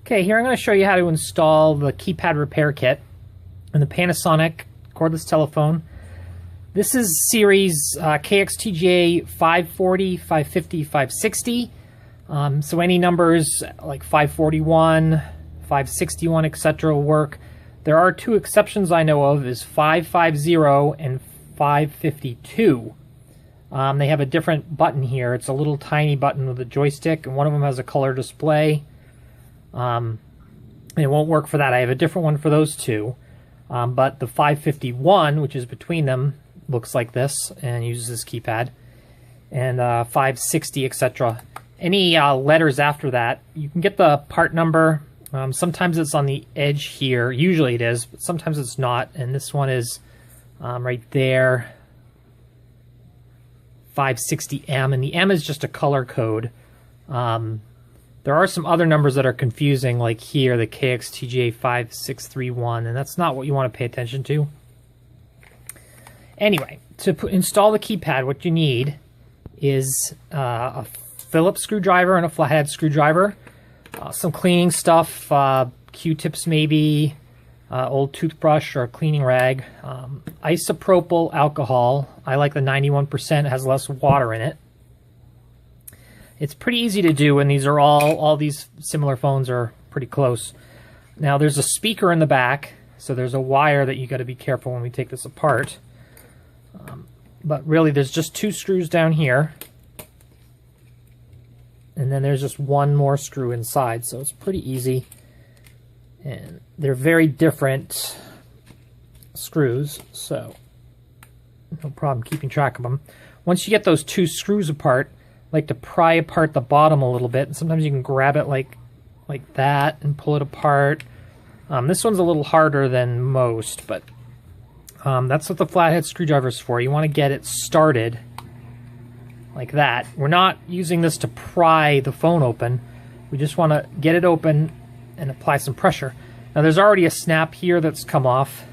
Okay, here I'm going to show you how to install the keypad repair kit in the Panasonic cordless telephone. This is series KX TGA540, 550, 560. So any numbers like 541, 561, etc. will work. There are two exceptions I know of, is 550 and 552. They have a different button here. It's a little tiny button with a joystick, and one of them has a color display. It won't work for that. I have a different one for those two. But the 551, which is between them, looks like this and uses this keypad. And 560, etc. Any letters after that, you can get the part number. Sometimes it's on the edge here. Usually it is, but sometimes it's not. And this one is right there, 560M. And the M is just a color code. There are some other numbers that are confusing, like here, the KX TGA560, and that's not what you want to pay attention to. Anyway, to install the keypad, what you need is a Phillips screwdriver and a flathead screwdriver, some cleaning stuff, Q-tips maybe, old toothbrush or a cleaning rag, isopropyl alcohol. I like the 91%, it has less water in it. It's pretty easy to do, and these are all these similar phones are pretty close. Now there's a speaker in the back, so there's a wire that you got to be careful when we take this apart. But really there's just two screws down here, and then there's just one more screw inside, so it's pretty easy. And they're very different screws, so no problem keeping track of them. Once you get those two screws apart, like to pry apart the bottom a little bit, and sometimes you can grab it like that and pull it apart. This one's a little harder than most, but that's what the flathead screwdriver is for. You want to get it started like that. We're not using this to pry the phone open. We just want to get it open and apply some pressure. Now there's already a snap here that's come off,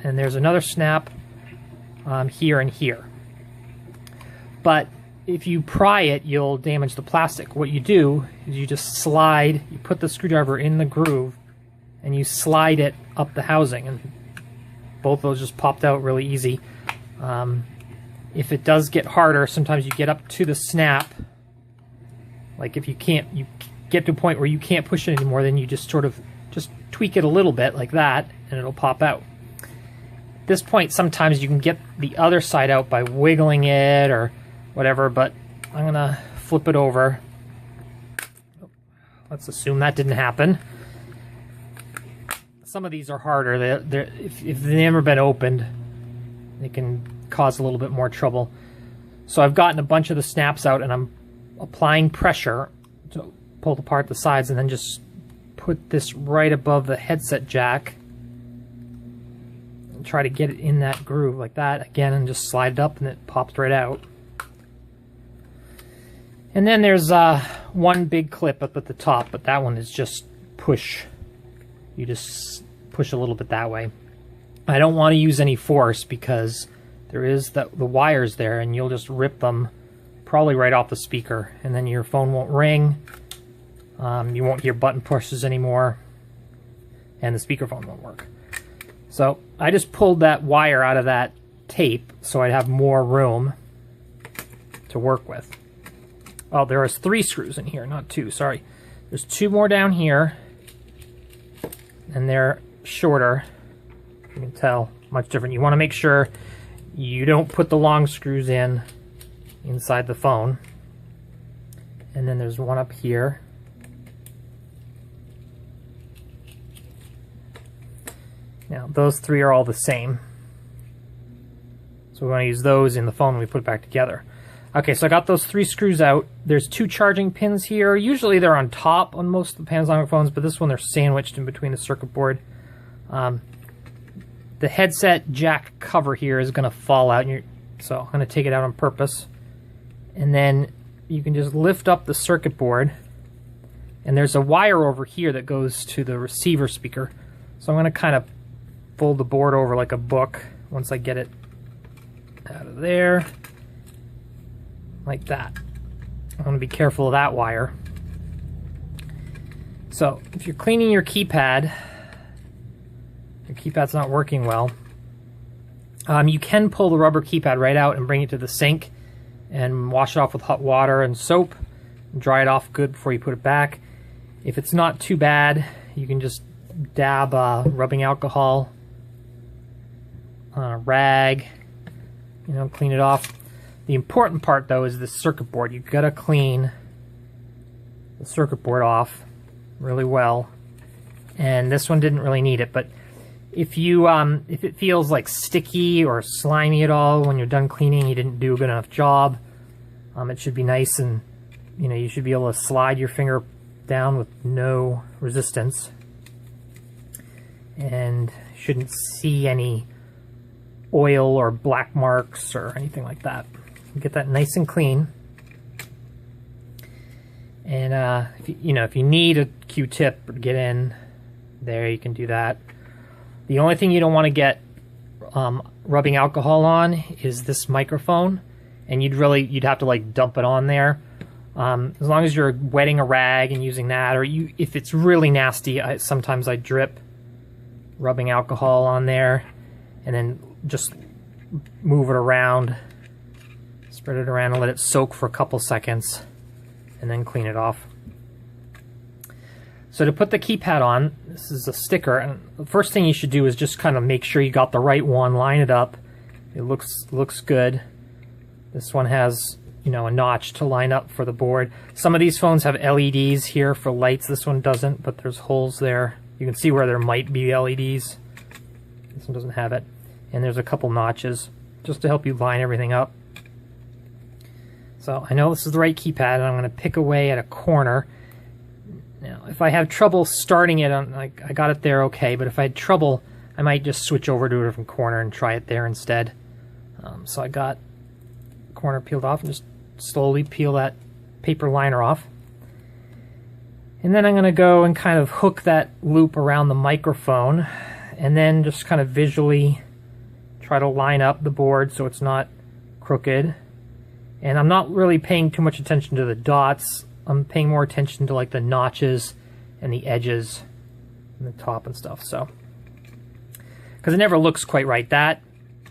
and there's another snap here and here. But if you pry it, you'll damage the plastic. What you do is you just slide, you put the screwdriver in the groove, and you slide it up the housing, and both of those just popped out really easy. If it does get harder, sometimes you get up to the snap. Like if you get to a point where you can't push it anymore, then you just sort of just tweak it a little bit like that, and it'll pop out. At this point, sometimes you can get the other side out by wiggling it or whatever, but I'm gonna flip it over. Let's assume that didn't happen. Some of these are harder. If they've never been opened, they can cause a little bit more trouble. So I've gotten a bunch of the snaps out, and I'm applying pressure to pull apart the sides, and then just put this right above the headset jack and try to get it in that groove like that again, and just slide it up, and it pops right out. And then there's one big clip up at the top, but that one is just push. You just push a little bit that way. I don't want to use any force because there is the wires there, and you'll just rip them probably right off the speaker, and then your phone won't ring. You won't hear button pushes anymore, and the speakerphone won't work. So I just pulled that wire out of that tape so I'd have more room to work with. Oh, there is 3 screws in here, not 2, sorry. There's 2 more down here, and they're shorter. You can tell, much different. You want to make sure you don't put the long screws in inside the phone. And then there's one up here. Now, those 3 are all the same. So we want to use those in the phone when we put it back together. Okay, so I got those 3 screws out. There's 2 charging pins here. Usually they're on top on most of the Panasonic phones, but this one they're sandwiched in between the circuit board. The headset jack cover here is going to fall out, so I'm going to take it out on purpose. And then you can just lift up the circuit board, and there's a wire over here that goes to the receiver speaker. So I'm going to kind of fold the board over like a book once I get it out of there. Like that. I want to be careful of that wire. So if you're cleaning your keypad's not working well, you can pull the rubber keypad right out and bring it to the sink and wash it off with hot water and soap and dry it off good before you put it back. If it's not too bad, you can just dab rubbing alcohol on a rag, you know, clean it off. The important part though is the circuit board. You've got to clean the circuit board off really well, and this one didn't really need it, but if it feels like sticky or slimy at all when you're done cleaning, you didn't do a good enough job. It should be nice, and you know, you should be able to slide your finger down with no resistance, and shouldn't see any oil or black marks or anything like that. Get that nice and clean. And if you need a Q-tip to get in there, you can do that. The only thing you don't want to get rubbing alcohol on is this microphone, and you'd have to like dump it on there. As long as you're wetting a rag and using that, or if it's really nasty, sometimes I drip rubbing alcohol on there and then just move it around, spread it around and let it soak for a couple seconds and then clean it off. So to put the keypad on, this is a sticker, and the first thing you should do is just kind of make sure you got the right one, line it up. It looks good. This one has, you know, a notch to line up for the board. Some of these phones have LEDs here for lights. This one doesn't, but there's holes there. You can see where there might be LEDs. This one doesn't have it. And there's a couple notches just to help you line everything up. So I know this is the right keypad, and I'm going to pick away at a corner. Now, if I have trouble starting it, I got it there okay, but if I had trouble, I might just switch over to a different corner and try it there instead. So I got the corner peeled off, and just slowly peel that paper liner off. And then I'm going to go and kind of hook that loop around the microphone, and then just kind of visually try to line up the board so it's not crooked. And I'm not really paying too much attention to the dots. I'm paying more attention to like the notches and the edges and the top and stuff. So, because it never looks quite right.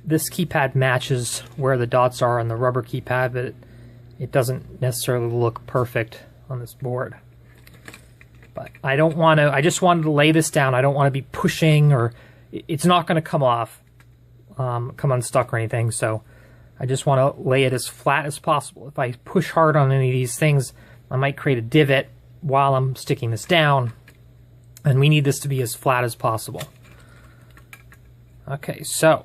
This keypad matches where the dots are on the rubber keypad, but it doesn't necessarily look perfect on this board. But I don't want to, I just wanted to lay this down. I don't want to be pushing, or it's not going to come off, come unstuck or anything. So I just want to lay it as flat as possible. If I push hard on any of these things, I might create a divot while I'm sticking this down, and we need this to be as flat as possible. Okay, so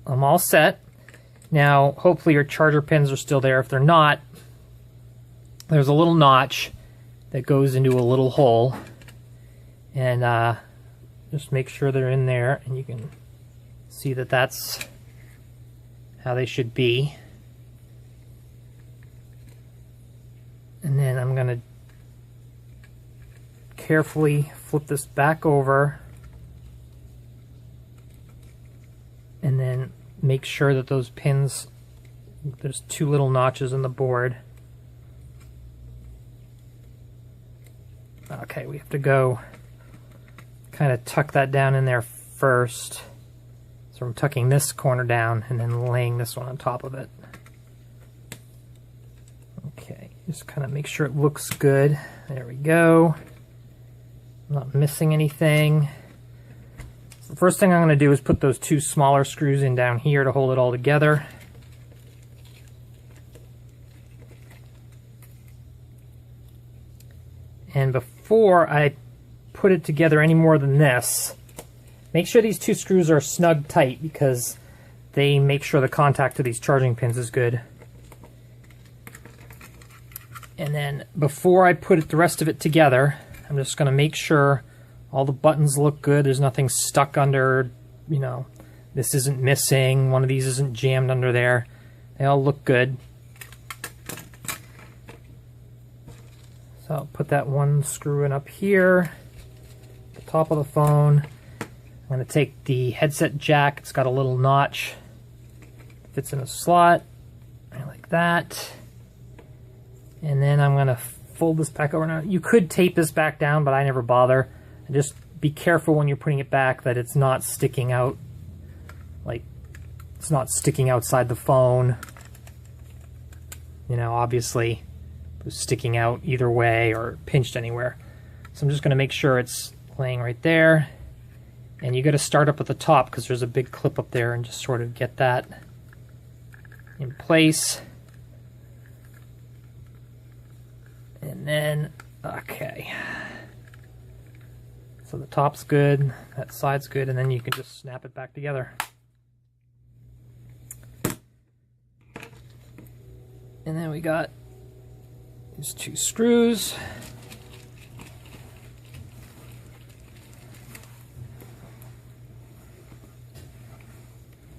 I'm all set. Now, hopefully your charger pins are still there. If they're not, there's a little notch that goes into a little hole, and just make sure they're in there, and you can see that that's how they should be. And then I'm going to carefully flip this back over, and then make sure that those pins, there's two little notches in the board. Okay, we have to go kind of tuck that down in there first. So I'm tucking this corner down and then laying this one on top of it. Okay, just kind of make sure it looks good. There we go. I'm not missing anything. So the first thing I'm going to do is put those two smaller screws in down here to hold it all together. And before I put it together any more than this, make sure these two screws are snug tight, because they make sure the contact to these charging pins is good. And then before I put the rest of it together, I'm just going to make sure all the buttons look good. There's nothing stuck under, you know, this isn't missing, one of these isn't jammed under there. They all look good. So I'll put that one screw in up here, the top of the phone. I'm going to take the headset jack. It's got a little notch. Fits in a slot, like that. And then I'm going to fold this back over now. You could tape this back down, but I never bother. And just be careful when you're putting it back that it's not sticking out, like it's not sticking outside the phone. You know, obviously it was sticking out either way or pinched anywhere. So I'm just going to make sure it's laying right there. And you got to start up at the top because there's a big clip up there, and just sort of get that in place. And then, okay. So the top's good, that side's good, and then you can just snap it back together. And then we got these 2 screws.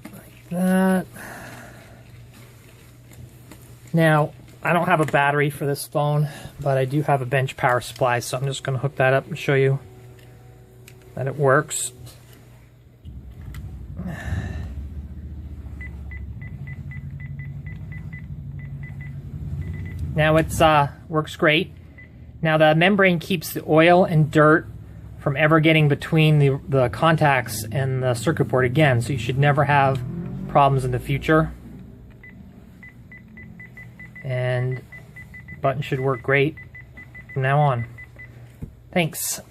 Like that. Now, I don't have a battery for this phone, but I do have a bench power supply, so I'm just going to hook that up and show you that it works. Now it's works great. Now the membrane keeps the oil and dirt from ever getting between the contacts and the circuit board again, so you should never have problems in the future. And the button should work great from now on. Thanks.